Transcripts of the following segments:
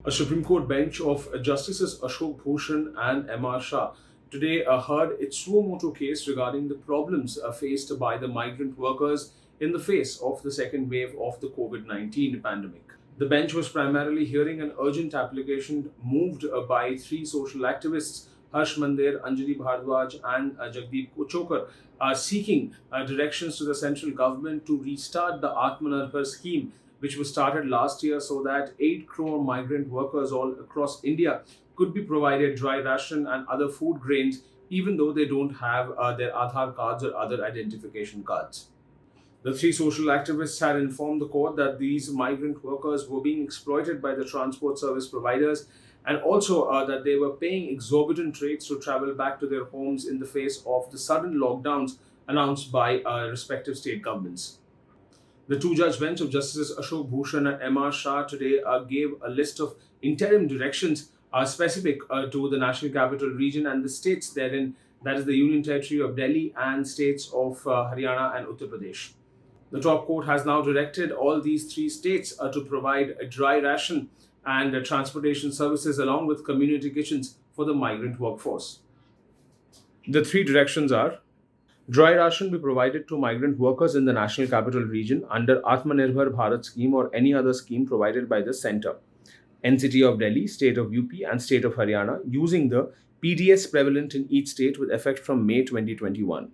A Supreme Court bench of Justices Ashok Bhushan and M.R. Shah today heard its Suo Motu case regarding the problems faced by the migrant workers in the face of the second wave of the COVID-19 pandemic. The bench was primarily hearing an urgent application moved by three social activists, Harsh Mandir, Anjali Bhardwaj, and Jagdeep Chokar, seeking directions to the central government to restart the Atmanirbhar scheme, which was started last year so that 8 crore migrant workers all across India could be provided dry ration and other food grains, even though they don't have their Aadhaar cards or other identification cards. The three social activists had informed the court that these migrant workers were being exploited by the transport service providers, and also that they were paying exorbitant rates to travel back to their homes in the face of the sudden lockdowns announced by respective state governments. The two-judge bench of Justices Ashok Bhushan and M.R. Shah today gave a list of interim directions specific to the National Capital Region and the states therein, that is the Union Territory of Delhi and states of Haryana and Uttar Pradesh. The top court has now directed all these three states to provide a dry ration and transportation services along with community kitchens for the migrant workforce. The three directions are: dry ration be provided to migrant workers in the National Capital Region under Atmanirbhar Bharat scheme or any other scheme provided by the centre, NCT of Delhi, State of UP and State of Haryana, using the PDS prevalent in each state with effect from May 2021.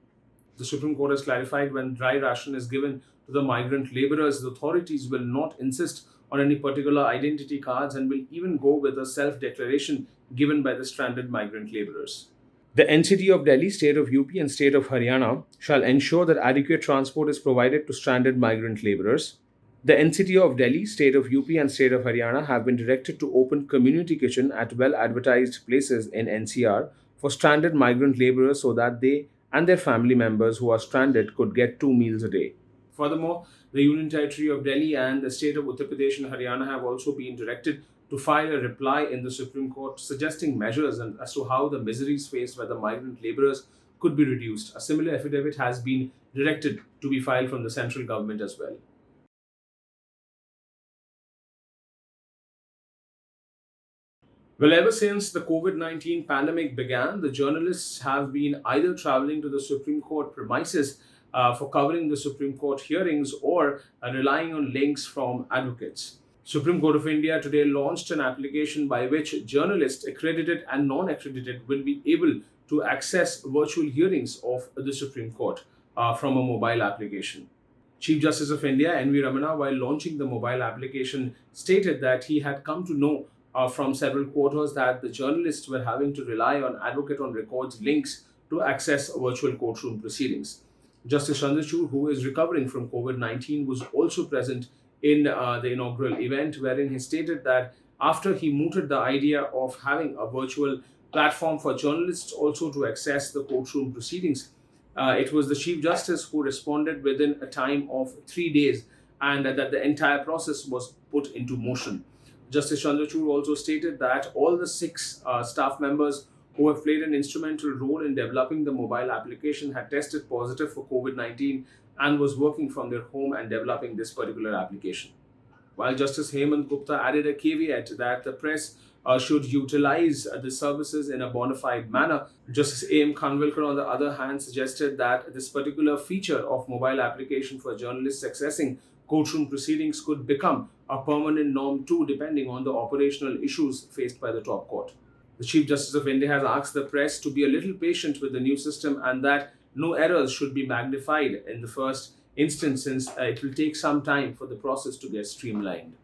The Supreme Court has clarified when dry ration is given to the migrant labourers, the authorities will not insist on any particular identity cards and will even go with a self-declaration given by the stranded migrant labourers. The NCT of Delhi, State of UP and State of Haryana shall ensure that adequate transport is provided to stranded migrant labourers. The NCT of Delhi, State of UP and State of Haryana have been directed to open community kitchen at well-advertised places in NCR for stranded migrant labourers so that they and their family members who are stranded could get 2 meals a day. Furthermore, the Union Territory of Delhi and the state of Uttar Pradesh and Haryana have also been directed to file a reply in the Supreme Court suggesting measures as to how the miseries faced by the migrant labourers could be reduced. A similar affidavit has been directed to be filed from the central government as well. Well, ever since the COVID-19 pandemic began, the journalists have been either traveling to the Supreme Court premises for covering the Supreme Court hearings or relying on links from advocates. Supreme Court of India today launched an application by which journalists, accredited and non-accredited, will be able to access virtual hearings of the Supreme Court from a mobile application. Chief Justice of India, N.V. Ramana, while launching the mobile application, stated that he had come to know from several quarters that the journalists were having to rely on Advocate on Record's links to access virtual courtroom proceedings. Justice Chandrachud, who is recovering from COVID-19, was also present in the inaugural event, wherein he stated that after he mooted the idea of having a virtual platform for journalists also to access the courtroom proceedings, it was the Chief Justice who responded within a time of 3 days and that the entire process was put into motion. Justice Chandrachud also stated that all the 6 staff members who have played an instrumental role in developing the mobile application had tested positive for COVID-19 and was working from their home and developing this particular application. While Justice Hemant Gupta added a caveat that the press should utilize the services in a bona fide manner, Justice A.M. Khanwilkar, on the other hand, suggested that this particular feature of mobile application for journalists accessing courtroom proceedings could become a permanent norm too, depending on the operational issues faced by the top court. The Chief Justice of India has asked the press to be a little patient with the new system and that no errors should be magnified in the first instance, since it will take some time for the process to get streamlined.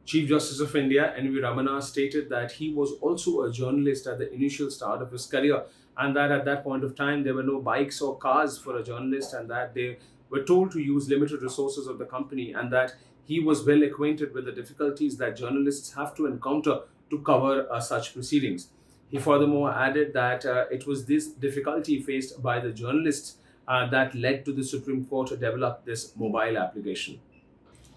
Chief Justice of India, N.V. Ramana, stated that he was also a journalist at the initial start of his career and that at that point of time there were no bikes or cars for a journalist and that they were told to use limited resources of the company and that he was well acquainted with the difficulties that journalists have to encounter to cover such proceedings. He furthermore added that it was this difficulty faced by the journalists that led to the Supreme Court to develop this mobile application.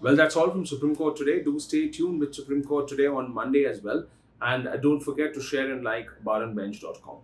Well, that's all from Supreme Court today. Do stay tuned with Supreme Court today on Monday as well. And don't forget to share and like baranbench.com.